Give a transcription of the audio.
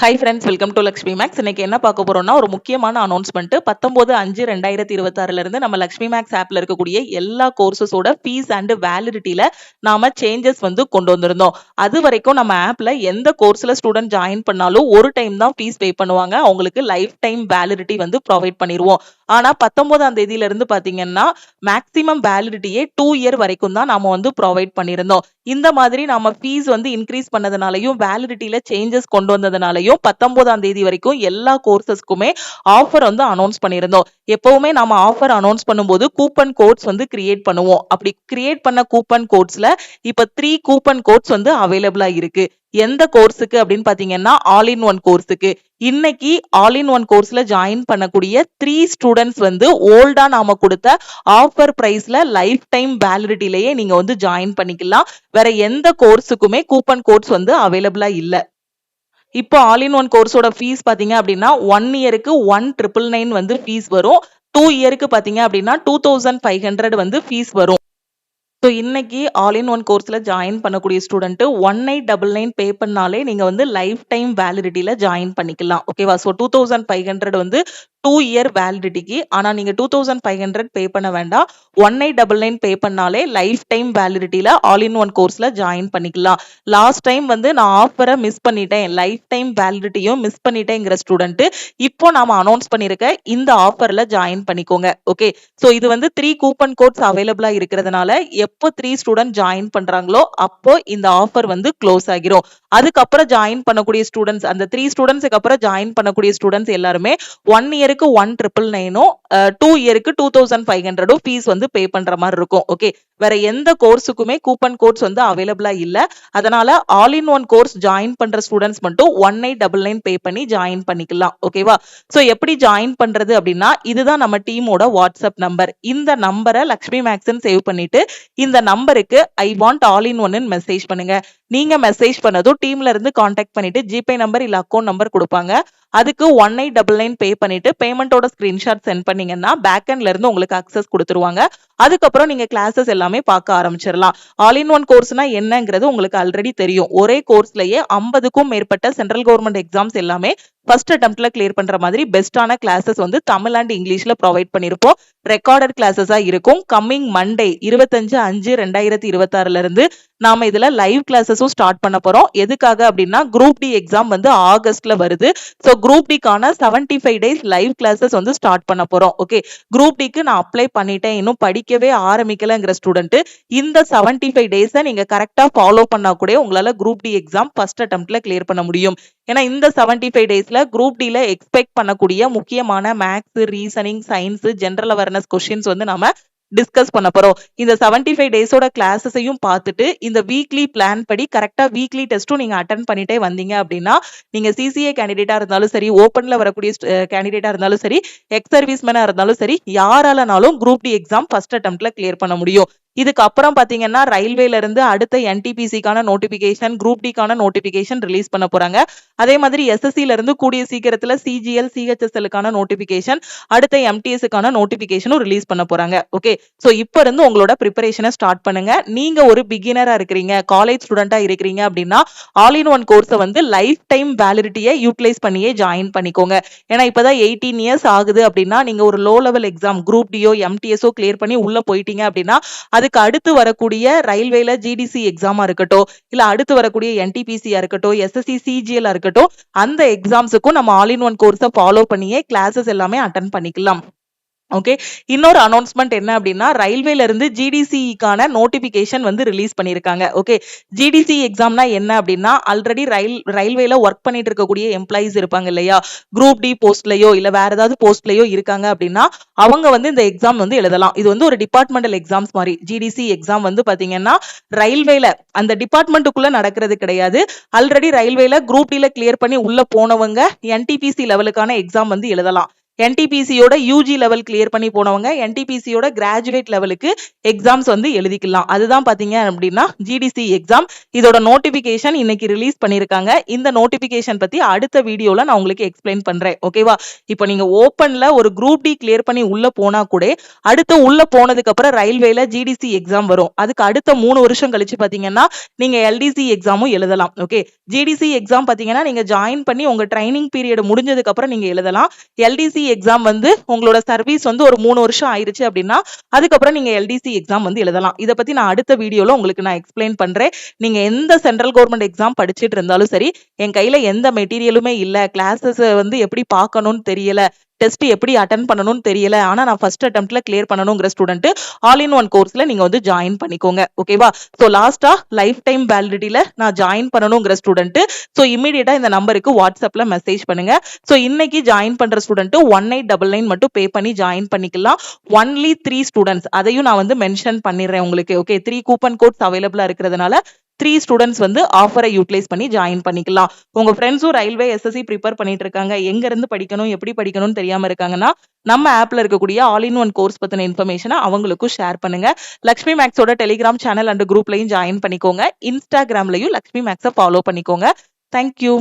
High friends, welcome to Lakshmi maths. இன்னைக்கு என்ன பார்க்க போறோம்னா ஒரு முக்கியமான அனௌன்ஸ்மெண்ட். 19/5/2026 இருந்து நம்ம லக்ஷ்மி மேக்ஸ் ஆப்ல இருக்கக்கூடிய எல்லா கோர்சஸோட ஃபீஸ் அண்ட் வேலிடிட்டியில நாம சேஞ்சஸ் கொண்டு வந்திருந்தோம். அது வரைக்கும் நம்ம ஆப்ல எந்த கோர்ஸ்ல ஸ்டூடெண்ட் ஜாயின் பண்ணாலும் ஒரு டைம் தான் ஃபீஸ் பே பண்ணுவாங்க. அவங்களுக்கு லைஃப் டைம் வேலிடிட்டி ப்ரொவைட் பண்ணிடுவோம். ஆனா 19ஆம் தேதியில இருந்து பாத்தீங்கன்னா மேக்ஸிமம் வேலிடிட்டியே 2 இயர் வரைக்கும் தான் நாம ப்ரொவைட் பண்ணியிருந்தோம். இந்த மாதிரி நாம ஃபீஸ் இன்க்ரீஸ் பண்ணதுனாலையும் வேலிடிட்டியில சேஞ்சஸ் கொண்டு வந்ததுனாலையும் 19ஆம் தேதி வரைக்கும் எல்லா கோர்சஸ்க்குமே ஆஃபர் அனௌன்ஸ் பண்ணியிருந்தோம். எப்பவுமே நாம ஆஃபர் அனௌன்ஸ் பண்ணும்போது கூப்பன் கோட்ஸ் கிரியேட் பண்ணுவோம். அப்படி கிரியேட் பண்ண கூப்பன் கோட்ஸ்ல இப்ப 3 கூப்பன் கோட்ஸ் அவைலபிளா இருக்கு. எந்த கோர்ஸுக்கு அப்படின்னு பாத்தீங்கன்னா ஆல் இன் ஒன் கோர்ஸுக்கு. இன்னைக்கு ஆல் இன் ஒன் கோர்ஸ்ல ஜாயின் பண்ணக்கூடிய 3 ஸ்டூடெண்ட்ஸ் ஓல்டா நாம கொடுத்த ஆஃபர் பிரைஸ்ல லைஃப் டைம் வேலிடிட்டிலேயே நீங்க ஜாயின் பண்ணிக்கலாம். வேற எந்த கோர்ஸுக்குமே கூப்பன் கோட்ஸ் அவைலபிளா இல்ல. இப்போ ஆல் இன் ஒன் கோர்ஸோட ஃபீஸ் பாத்தீங்க அப்படின்னா 1 இயருக்கு 1999 ஃபீஸ் வரும். 2 இயருக்கு பாத்தீங்க அப்படின்னா 2500 ஃபீஸ் வரும். ஸோ இன்னைக்கு ஆல் இன் ஒன் கோர்ஸ்ல ஜாயின் பண்ணக்கூடிய ஸ்டூடெண்ட் 1899 பே பண்ணாலே நீங்க லைஃப் டைம் வேலிடிட்டியில ஜாயின் பண்ணிக்கலாம். ஓகேவா? ஸோ 2500 2 இயர் வேலிடிட்டிக்கு. ஆனா நீங்க 2500 பே பண்ண வேண்டாம். 1899 பே பண்ணாலே லைஃப் டைம் வேலிடிட்டியில ஆல் இன் ஒன் கோர்ஸ்ல ஜாயின் பண்ணிக்கலாம். லாஸ்ட் டைம் நான் ஆஃபரை மிஸ் பண்ணிட்டேன், லைஃப் டைம் வேலிடிட்டியும் மிஸ் பண்ணிட்டேங்கிற ஸ்டூடெண்ட் இப்போ நாம அனௌன்ஸ் பண்ணிருக்க இந்த ஆஃபர்ல ஜாயின் பண்ணிக்கோங்க. ஓகே, ஸோ இது 3 கூப்பன் கோட்ஸ் அவைலபிளா இருக்கிறதுனால எப்போ 3 ஸ்டூடெண்ட் ஜாயின் பண்றாங்களோ அப்போ இந்த ஆஃபர் க்ளோஸ் ஆகிரும். அதுக்கப்புறம் ஜாயின் பண்ணக்கூடிய ஸ்டூடெண்ட்ஸ், அந்த 3 ஸ்டூடெண்ட்ஸ்க்கு அப்புறம் ஜாயின் பண்ணக்கூடிய ஸ்டூடெண்ட்ஸ் எல்லாருமே 1 இயருக்கு 1999 2 இயருக்கு 2500 ஃபீஸ் பே பண்ற மாதிரி இருக்கும். ஓகே, வேற எந்த கோர்ஸுக்குமே கூப்பன் கோட்ஸ் அவைலபிளா இல்ல. அதனால all in one course join பண்ற ஸ்டூடெண்ட்ஸ் மட்டும் 1899 பே பண்ணி ஜாயின் பண்ணிக்கலாம். ஓகேவா? சோ எப்படி ஜாயின் பண்றது அப்படின்னா, இதுதான் நம்ம டீமோட வாட்ஸ்அப் நம்பர். இந்த நம்பரை லக்ஷ்மி மேக்ஸ்ன்னு சேவ் பண்ணிட்டு இந்த நம்பருக்கு ஐ வாண்ட் ஆல் இன் ஒன்னு மெசேஜ் பண்ணுங்க. நீங்க மெசேஜ் பண்ணதும் டீம்ல இருந்து கான்டாக்ட் பண்ணிட்டு ஜிபே நம்பர் இல்ல அக்கௌண்ட் நம்பர் கொடுப்பாங்க. அதுக்கு 1899 பே பண்ணிட்டு பேமெண்டோட ஸ்கிரீன்ஷாட் சென்ட் பண்ணீங்கன்னா பேக்எண்ட்ல இருந்து உங்களுக்கு அக்சஸ் கொடுத்துருவாங்க. அதுக்கப்புறம் நீங்க கிளாஸஸ் எல்லாமே பார்க்க ஆரம்பிச்சிடலாம். ஆல் இன் ஒன் கோர்ஸ்னா என்னங்கிறது உங்களுக்கு ஆல்ரெடி தெரியும். ஒரே கோர்ஸ்லயே 50க்கும் மேற்பட்ட சென்ட்ரல் கவர்மெண்ட் எக்ஸாம்ஸ் எல்லாமே ஃபர்ஸ்ட் அட்டெம்ப்ட்ல கிளியர் பண்ற மாதிரி பெஸ்டான கிளாஸஸ் தமிழ் அண்ட் இங்கிலீஷ்ல ப்ரொவைட் பண்ணிருப்போம். ரெக்கார்டட் கிளாஸஸா இருக்கும். கம்மிங் மண்டே 25/5/2026 இருந்து நாம இதுல லைவ் கிளாஸஸும் ஸ்டார்ட் பண்ண போறோம். எதுக்காக அப்படின்னா குரூப் டி எக்ஸாம் ஆகஸ்ட்ல வருது. சோ குரூப் டிக்கான 75 டேஸ் லைவ் கிளாஸஸ் ஸ்டார்ட் பண்ண போறோம். ஓகே, குரூப் டிக்கு நான் அப்ளை பண்ணிட்டேன், இன்னும் படிக்கவே ஆரம்பிக்கலங்கிற ஸ்டூடெண்ட் இந்த 75 டேஸை நீங்க கரெக்டா ஃபாலோ பண்ணா கூட உங்களால குரூப் டி எக்ஸாம் ஃபர்ஸ்ட் அட்டெம்ப்ட்ல கிளியர் பண்ண முடியும். ஏன்னா இந்த 75 டேஸ்ல குரூப் டில எக்ஸ்பெக்ட் பண்ணக்கூடிய முக்கியமான maths, reasoning, science, general awareness questions நாம டிஸ்கஸ் பண்ண போறோம். இந்த 75 டேஸோட கிளாஸஸையும் பார்த்துட்டு இந்த வீக்லி பிளான் படி கரெக்டா வீக்லி டெஸ்ட்டும் நீங்க அட்டென்ட் பண்ணிட்டே வந்தீங்க அப்படின்னா நீங்க சிசிஏ கேண்டிடேட்டா இருந்தாலும் சரி, ஓப்பன்ல வரக்கூடிய கேண்டிடேட்டா இருந்தாலும் சரி, எக்ஸ் சர்வீஸ்மேனா இருந்தாலும் சரி, யாராலனாலும் குரூப் டி எக்ஸாம் ஃபர்ஸ்ட் அட்டெம்ப்ட்ல கிளியர் பண்ண முடியும். இதுக்கு அப்புறம் பாத்தீங்கன்னா ரயில்வேல இருந்து அடுத்த என்டிபிசிக்கான நோட்டிபிகேஷன், குரூப் டிக்கான நோட்டிபிகேஷன் ரிலீஸ் பண்ண போறாங்க. அதே மாதிரி எஸ்எஸ்சில இருந்து கூடிய சீக்கிரத்துல சிஜிஎல், சிஹெச்எஸ்எல்லுக்கான நோட்டிபிகேஷன், அடுத்த எம்டிஎஸ்க்கான நோட்டிபிகேஷனும் ரிலீஸ் பண்ண போறாங்க. ஓகே, சோ இப்போ இருந்து உங்களோட ப்ரிப்பரேஷனை ஸ்டார்ட் பண்ணுங்க. நீங்க ஒரு பிகினரா இருக்கிறீங்க, காலேஜ் ஸ்டூடெண்டா இருக்கிறீங்க அப்படின்னா ஆல் இன் ஒன் கோர்ஸை லைஃப் டைம் வேலிடிட்டியை யூட்டிலைஸ் பண்ணியே ஜாயின் பண்ணிக்கோங்க. ஏன்னா இப்பதான் 18 இயர்ஸ் ஆகுது அப்படின்னா நீங்க ஒரு லோ லெவல் எக்ஸாம் குரூப் டியோ எம்டிஎஸ்ஓ கிளியர் பண்ணி உள்ள போயிட்டீங்க அப்படின்னா அதுக்கு அடுத்து வரக்கூடிய ரயில்வேல ஜிடிசி எக்ஸாமா இருக்கட்டும், இல்ல அடுத்து வரக்கூடிய என்டிபிசியா இருக்கட்டும், எஸ்எஸ்சி சிஜிஎல் இருக்கட்டும், அந்த எக்ஸாம்ஸுக்கும் நம்ம ஆல் இன் ஒன் கோர்ஸை ஃபாலோ பண்ணியே கிளாஸஸ் எல்லாமே அட்டென்ட் பண்ணிக்கலாம். ஓகே, இன்னொரு அனௌன்ஸ்மெண்ட் என்ன அப்படின்னா ரயில்வேல இருந்து ஜிடிசிக்கான நோட்டிபிகேஷன் ரிலீஸ் பண்ணிருக்காங்க. ஓகே, ஜிடிசி எக்ஸாம்னா என்ன அப்படின்னா ஆல்ரெடி ரயில்வேல ஒர்க் பண்ணிட்டு இருக்கக்கூடிய எம்ப்ளாயிஸ் இருப்பாங்க இல்லையா, குரூப் டி போஸ்ட்லயோ இல்ல வேற ஏதாவது போஸ்ட்லயோ இருக்காங்க அப்படின்னா அவங்க இந்த எக்ஸாம் எழுதலாம். இது ஒரு டிபார்ட்மெண்டல் எக்ஸாம்ஸ் மாதிரி. ஜிடிசி எக்ஸாம் பாத்தீங்கன்னா ரயில்வேல அந்த டிபார்ட்மெண்ட்டுக்குள்ள நடக்கிறது கிடையாது. ஆல்ரெடி ரயில்வேல குரூப் டில கிளியர் பண்ணி உள்ள போனவங்க என்டிபிசி லெவலுக்கான எக்ஸாம் எழுதலாம். என்டிபிசியோட யூஜி லெவல் கிளியர் பண்ணி போனவங்க என்டிபிசியோட கிராஜுவேட் லெவலுக்கு எக்ஸாம்ஸ் வந்து எழுதிக்கலாம். அதுதான் பாத்தீங்க அப்படின்னா ஜிடிசி எக்ஸாம். இதோட நோட்டிபிகேஷன் இன்னைக்கு ரிலீஸ் பண்ணிருக்காங்க. இந்த நோட்டிபிகேஷன் பத்தி அடுத்த வீடியோல நான் உங்களுக்கு எக்ஸ்பிளைன் பண்றேன். ஓகேவா? இப்போ நீங்க ஓப்பன்ல ஒரு குரூப் டி கிளியர் பண்ணி உள்ள போனா கூட அடுத்து உள்ள போனதுக்கு அப்புறம் ரயில்வேல ஜிடிசி எக்ஸாம் வரும். அதுக்கு அடுத்த 3 வருஷம் கழிச்சு பாத்தீங்கன்னா நீங்க எல்டிசி எக்ஸாமும் எழுதலாம். ஓகே, ஜிடிசி எக்ஸாம் பாத்தீங்கன்னா நீங்க ஜாயின் பண்ணி உங்க ட்ரைனிங் பீரியட் முடிஞ்சதுக்கு அப்புறம் நீங்க எழுதலாம். எல்டிசி எக்ஸாம் வந்து உங்களோட சர்வீஸ் வந்து ஒரு 3 வருஷம் ஆயிருச்சு அப்படின்னா அதுக்கப்புறம் நீங்க எல்டிசி எக்ஸாம் வந்து எழுதலாம். இதை பத்தி நான் அடுத்த வீடியோல உங்களுக்கு நான் எக்ஸ்பிளைன் பண்றேன். நீங்க எந்த சென்ட்ரல் கவர்மெண்ட் எக்ஸாம் படிச்சுட்டு இருந்தாலும் சரி, என் கையில எந்த மெட்டீரியலுமே இல்ல, கிளாஸஸ் வந்து எப்படி பார்க்கணும்னு தெரியல, டெஸ்ட் எப்படி அட்டன் பண்ணணும்னு தெரியல, ஆனா நான் ஃபர்ஸ்ட் அட்டெம்ப்ட்ல கிளியர் பண்ணணுங்கிற ஸ்டூடெண்ட் ஆல் இன் ஒன் கோர்ஸ்ல நீங்க வந்து ஜாயின் பண்ணிக்கோங்க. ஓகேவா? சோ லாஸ்டா லைஃப் டைம் வேலிடிட்டில நான் ஜாயின் பண்ணணுங்கிற ஸ்டூடெண்ட் சோ இமிடியேட்டா இந்த நம்பருக்கு வாட்ஸ்அப்ல மெசேஜ் பண்ணுங்க. சோ இன்னைக்கு ஜாயின் பண்ற ஸ்டூடெண்ட் 1899 மட்டும் பே பண்ணி ஜாயின் பண்ணிக்கலாம். ஒன்லி 3 ஸ்டூடெண்ட்ஸ், அதையும் நான் வந்து மென்ஷன் பண்ணிடுறேன் உங்களுக்கு. ஓகே, 3 கூப்பன் கோட்ஸ் அவைலபிளா இருக்கிறதுனால 3 ஸ்டூடெண்ட்ஸ் வந்து ஆஃபரை யூட்டிலைஸ் பண்ணி ஜாயின் பண்ணிக்கலாம். உங்க ஃப்ரெண்ட்ஸும் ரயில்வே எஸ்எஸ்சி ப்ரிப்பேர் பண்ணிட்டு இருக்காங்க, எங்க இருந்து படிக்கணும் எப்படி படிக்கணும்னு தெரியாம இருக்காங்கன்னா நம்ம ஆப்ல இருக்கக்கூடிய ஆல் இன் ஒன் கோர்ஸ் பத்தின இன்ஃபர்மேஷனை அவங்களுக்கும் ஷேர் பண்ணுங்க. லக்ஷ்மி மேக்ஸோட டெலிகிராம் சேனல் அண்ட் குரூப்லையும் ஜாயின் பண்ணிக்கோங்க. இன்ஸ்டாகிராம்லயும் லக்ஷ்மி மேக்ஸை ஃபாலோ பண்ணிக்கோங்க. தேங்க்யூ.